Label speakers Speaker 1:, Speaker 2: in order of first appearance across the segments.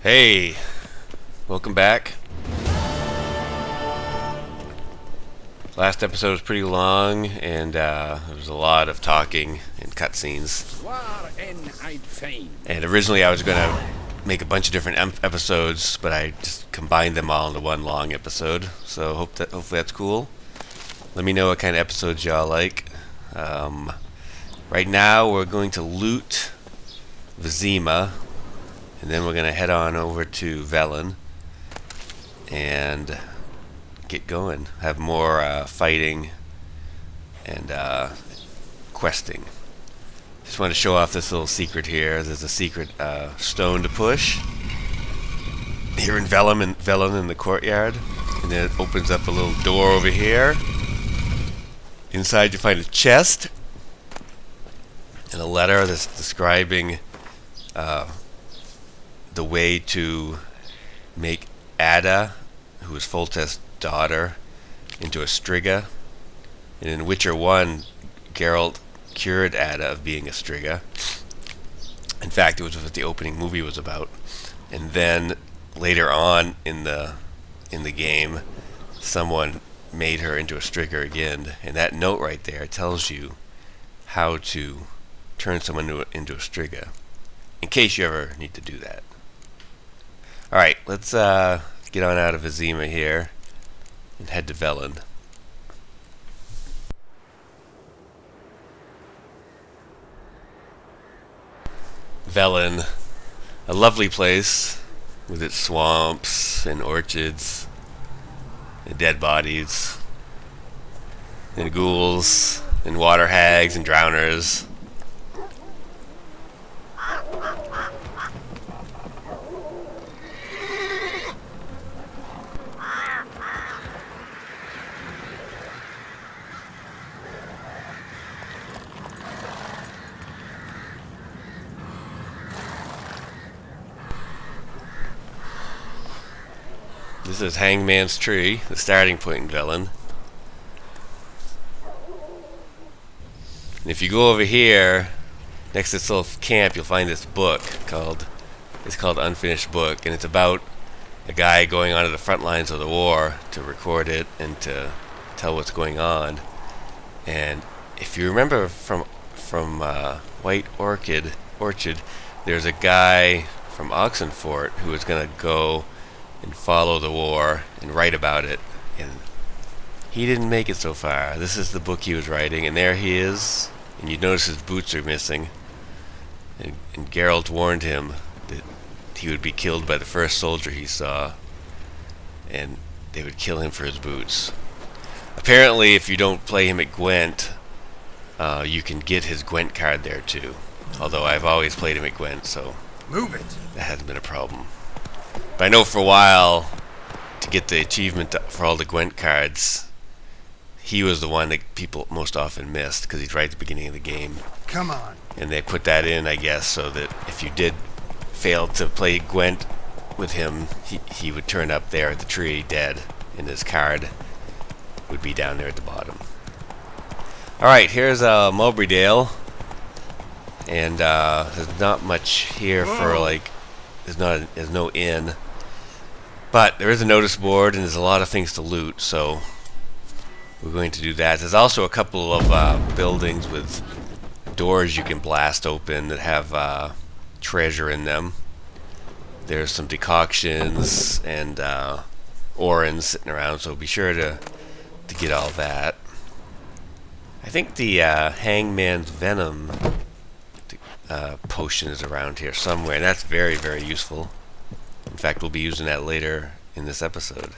Speaker 1: Hey, welcome back. Last episode was pretty long, and there was a lot of talking and cutscenes. And originally I was going to make a bunch of different episodes, but I just combined them all into one long episode. So hopefully that's cool. Let me know what kind of episodes y'all like. Right now we're going to loot Vizima, and then we're going to head on over to Velen and get going. Have more fighting and questing. Just want to show off this little secret here. There's a secret stone to push here in Velen in the courtyard. And then it opens up a little door over here. Inside you find a chest and a letter that's describing the way to make Ada, who is Foltest's daughter, into a Striga. And in Witcher 1, Geralt cured Ada of being a Striga. In fact, it was what the opening movie was about. And then later on in the game, someone made her into a Striga again. And that note right there tells you how to turn someone into a Striga, in case you ever need to do that. Alright, let's get on out of Vizima here and head to Velen. Velen, a lovely place with its swamps and orchards and dead bodies and ghouls and water hags and drowners. This is Hangman's Tree, the starting point in Velen. And if you go over here, next to this little camp, you'll find this book called Unfinished Book, and it's about a guy going onto the front lines of the war to record it and to tell what's going on. And if you remember from White Orchard, there's a guy from Oxenfort who was going to go and follow the war and write about it, and he didn't make it so far. This is the book he was writing, and there he is, and you notice his boots are missing, and Geralt warned him that he would be killed by the first soldier he saw, and they would kill him for his boots. Apparently, if you don't play him at Gwent, you can get his Gwent card there too, although I've always played him at Gwent, so
Speaker 2: move it.
Speaker 1: That hasn't been a problem. But I know for a while, to get the achievement for all the Gwent cards, he was the one that people most often missed, because he's right at the beginning of the game.
Speaker 2: Come on.
Speaker 1: And they put that in, I guess, so that if you did fail to play Gwent with him, he would turn up there at the tree dead, and his card would be down there at the bottom. Alright, here's Mulberrydale, and there's not much here for, like, there's no inn. But there is a notice board, and there's a lot of things to loot, so we're going to do that. There's also a couple of buildings with doors you can blast open that have treasure in them. There's some decoctions and orens sitting around, so be sure to get all that. I think the Hangman's Venom potion is around here somewhere, and that's very, very useful. In fact, we'll be using that later in this episode.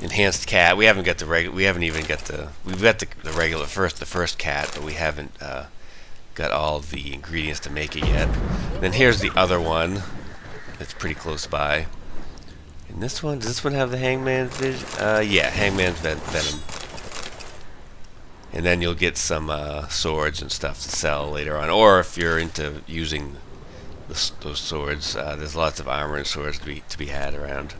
Speaker 1: Enhanced cat. We haven't got the regular. We haven't even got the. We've got the regular the first cat, but we haven't got all the ingredients to make it yet. Then here's the other one. It's pretty close by. And this one, does this one have the Hangman's vision? Yeah, Hangman's Venom. And then you'll get some swords and stuff to sell later on. Or if you're into using those swords, there's lots of armor and swords to be had around.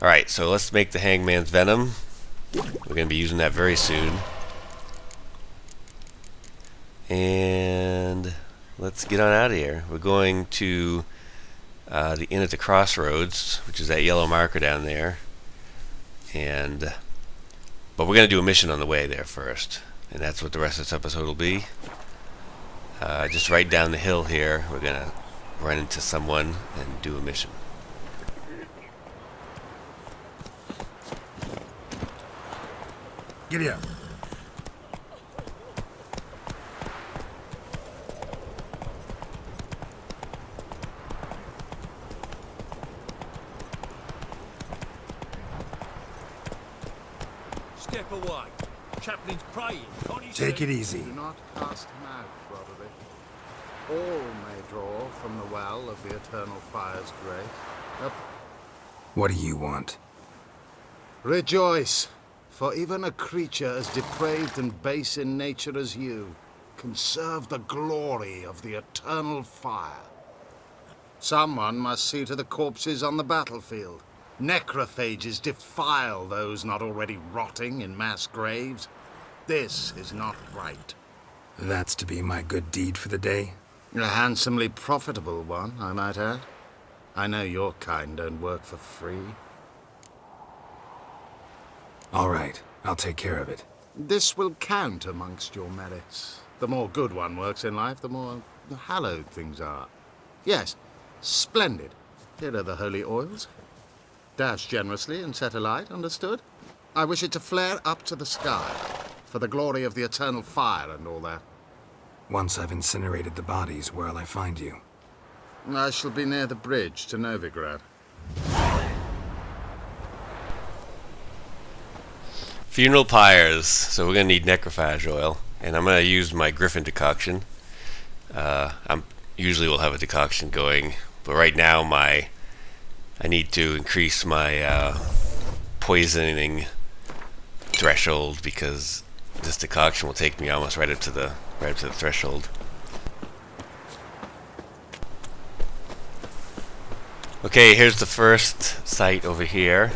Speaker 1: Alright, so let's make the Hangman's Venom. We're going to be using that very soon. And let's get on out of here. We're going to the inn at the crossroads, which is that yellow marker down there. But we're going to do a mission on the way there first. And that's what the rest of this episode will be. Just right down the hill here, we're going to run into someone and do a mission.
Speaker 2: Giddy up.
Speaker 3: Step away. Chaplain's praying. Can't you
Speaker 2: Take
Speaker 3: see?
Speaker 2: it easy.
Speaker 4: Do not cast him out, Roderick. All may draw from the well of the eternal fire's grace. Up.
Speaker 2: What do you want?
Speaker 4: Rejoice, for even a creature as depraved and base in nature as you can serve the glory of the eternal fire. Someone must see to the corpses on the battlefield. Necrophages defile those not already rotting in mass graves. This is not right.
Speaker 2: That's to be my good deed for the day?
Speaker 4: A handsomely profitable one, I might add. I know your kind don't work for free.
Speaker 2: All right, I'll take care of it.
Speaker 4: This will count amongst your merits. The more good one works in life, the more hallowed things are. Yes, splendid. Here are the holy oils. Dash generously and set alight, understood? I wish it to flare up to the sky, for the glory of the eternal fire and all that.
Speaker 2: Once I've incinerated the bodies, where'll I find you?
Speaker 4: I shall be near the bridge to Novigrad.
Speaker 1: Funeral pyres. So we're going to need necrophage oil. And I'm going to use my griffin decoction. Usually we'll have a decoction going. But right now I need to increase my poisoning threshold because this decoction will take me almost right up to the threshold. Okay, here's the first site over here.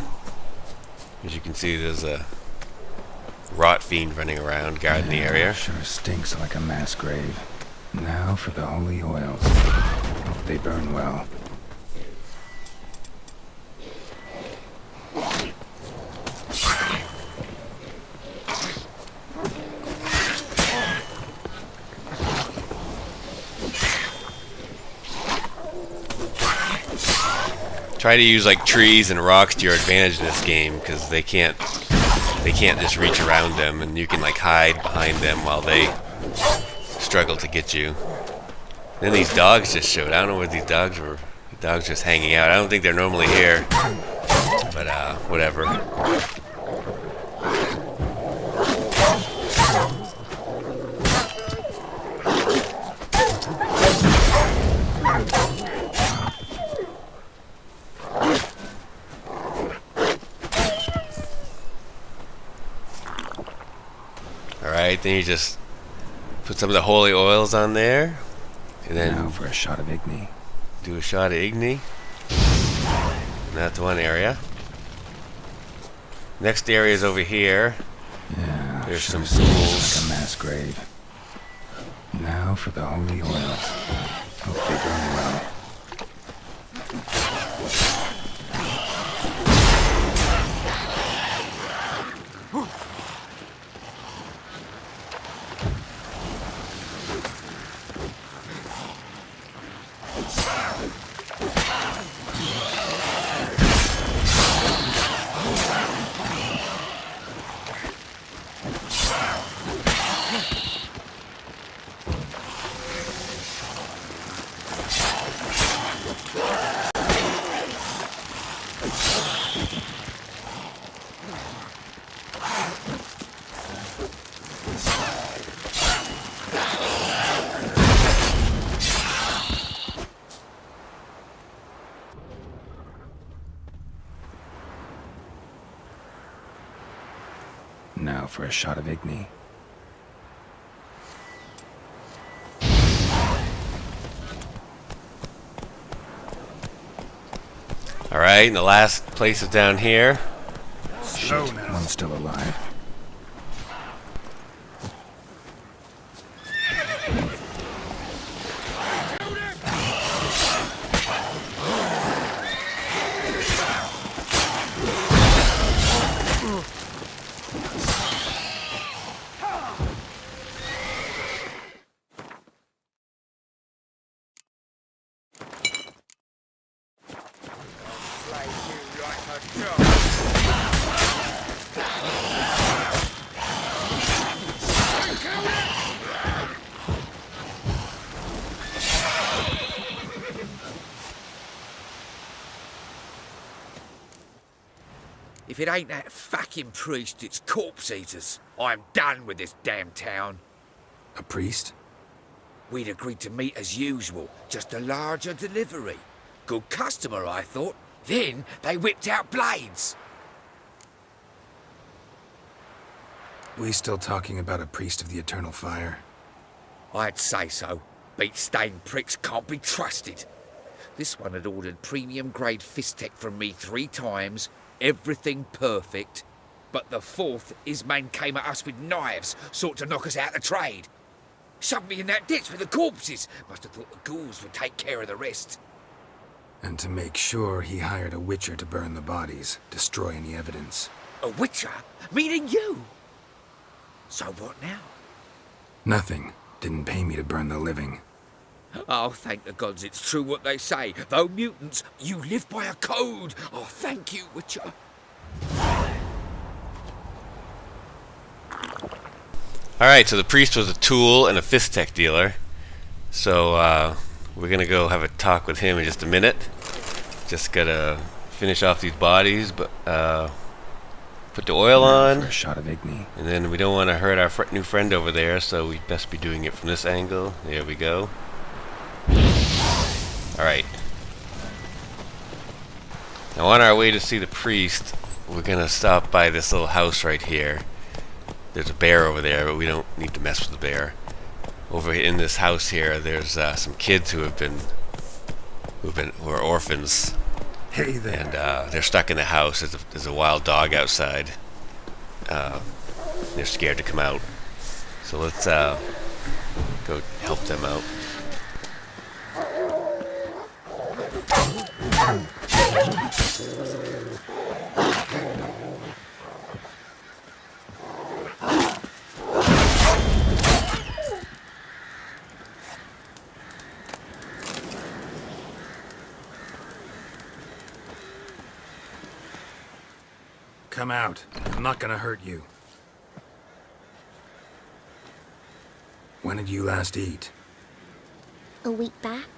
Speaker 1: As you can see, there's a rot fiend running around guarding the area.
Speaker 2: Sure stinks like a mass grave. Now for the holy oils. Hope they burn well.
Speaker 1: Try to use like trees and rocks to your advantage in this game because they can't just reach around them, and you can like hide behind them while they struggle to get you. Then these dogs just showed. I don't know where these dogs were. The dogs just hanging out. I don't think they're normally here, but whatever. Alright, then you just put some of the holy oils on there, and then
Speaker 2: Now for a shot of Igni.
Speaker 1: do a shot of Igni. And that's one area. Next area is over here.
Speaker 2: Yeah,
Speaker 1: There's
Speaker 2: sure
Speaker 1: some
Speaker 2: stinks
Speaker 1: pools.
Speaker 2: like a mass grave. Now for the holy oils. Hope they burn well. Now for a shot of Igni.
Speaker 1: Alright, and the last place is down here.
Speaker 2: Shit, one's still alive.
Speaker 5: If it ain't that fucking priest, it's corpse eaters. I'm done with this damn town.
Speaker 2: A priest?
Speaker 5: We'd agreed to meet as usual, just a larger delivery. Good customer, I thought. Then they whipped out blades.
Speaker 2: We still talking about a priest of the eternal fire?
Speaker 5: I'd say so. Beat-stained pricks can't be trusted. This one had ordered premium-grade fisstech from me 3 times, everything perfect. But the 4th, his man came at us with knives, sought to knock us out of trade. Shoved me in that ditch with the corpses. Must have thought the ghouls would take care of the rest.
Speaker 2: And to make sure, he hired a witcher to burn the bodies, destroy any evidence.
Speaker 5: A witcher? Meaning you? So what now?
Speaker 2: Nothing. Didn't pay me to burn the living.
Speaker 5: Oh, thank the gods it's true what they say. Though mutants, you live by a code. Oh, thank you, Witcher.
Speaker 1: Alright, so the priest was a tool and a fisstech dealer. So, we're gonna go have a talk with him in just a minute. Just gotta finish off these bodies, but, put the oil on.
Speaker 2: For a shot of Igni.
Speaker 1: And then we don't want to hurt our new friend over there, so we best be doing it from this angle. There we go. Alright. Now on our way to see the priest, we're gonna stop by this little house right here. There's a bear over there, but we don't need to mess with the bear. Over in this house here, there's some kids who are orphans.
Speaker 2: Hey there.
Speaker 1: And they're stuck in the house. There's a wild dog outside. They're scared to come out. So let's go help them out.
Speaker 2: Come out. I'm not gonna hurt you. When did you last eat?
Speaker 6: A week back.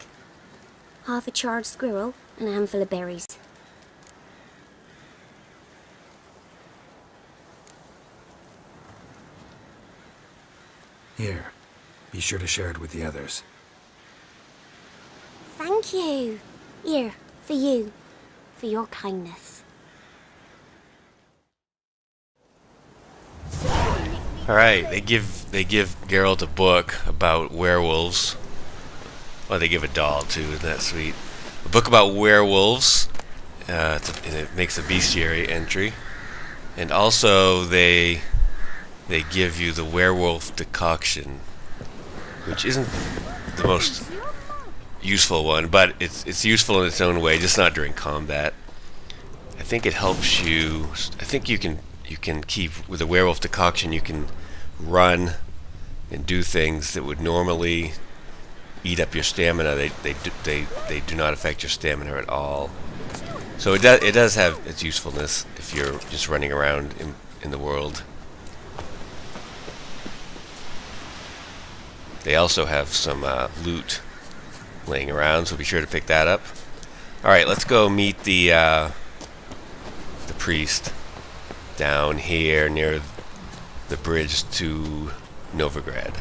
Speaker 6: Half a charred squirrel and a handful of berries.
Speaker 2: Here. Be sure to share it with the others.
Speaker 6: Thank you. Here, for you. For your kindness.
Speaker 1: Alright, they give Geralt a book about werewolves. Well, they give a doll too, isn't that sweet? A book about werewolves. And it makes a bestiary entry. And also they give you the werewolf decoction, which isn't the most useful one, but it's useful in its own way, just not during combat. I think it helps you. I think you can keep with a werewolf decoction. You can run and do things that would normally eat up your stamina. They do not affect your stamina at all. So it does have its usefulness if you're just running around in the world. They also have some loot laying around, so be sure to pick that up. Alright, let's go meet the priest down here near the bridge to Novigrad.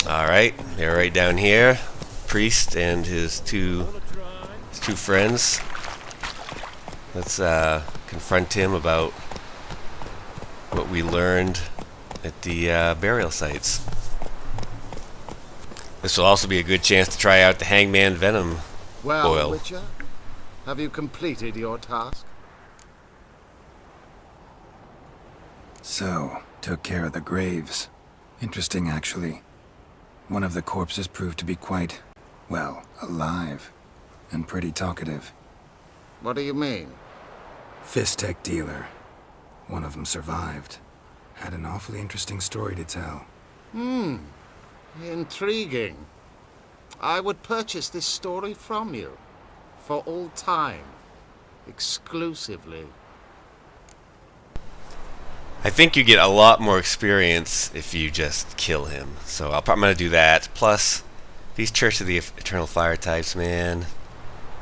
Speaker 1: Alright, they're right down here. Priest and his two friends. Let's confront him about what we learned at the burial sites. This will also be a good chance to try out the Hangman Venom
Speaker 4: Well,
Speaker 1: oil.
Speaker 4: Witcher, have you completed your task?
Speaker 2: So, took care of the graves. Interesting, actually. One of the corpses proved to be quite, well, alive. And pretty talkative.
Speaker 4: What do you mean?
Speaker 2: Fisstech dealer. One of them survived. Had an awfully interesting story to tell.
Speaker 4: Intriguing. I would purchase this story from you. For all time. Exclusively.
Speaker 1: I think you get a lot more experience if you just kill him. So I'm going to do that. Plus, these Church of the Eternal Fire types, man,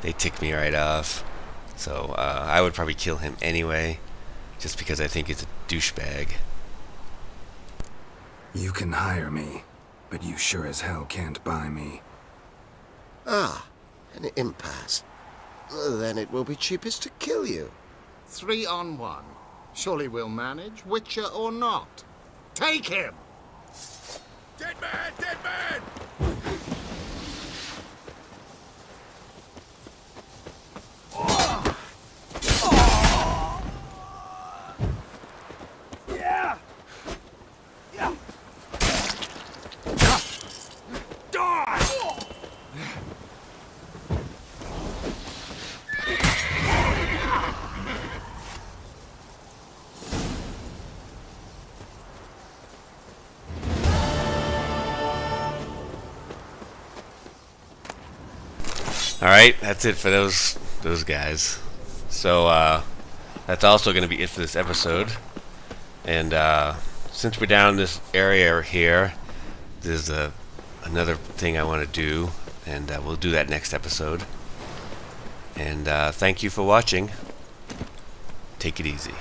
Speaker 1: they tick me right off. So I would probably kill him anyway, just because I think he's a douchebag.
Speaker 2: You can hire me, but you sure as hell can't buy me.
Speaker 7: Ah, an impasse. Then it will be cheapest to kill you.
Speaker 4: 3 on 1. Surely we'll manage, Witcher or not. Take him!
Speaker 3: Dead man! Dead man!
Speaker 1: Alright, that's it for those guys. So that's also going to be it for this episode. And since we're down this area here, there's another thing I want to do, and we'll do that next episode. And thank you for watching. Take it easy.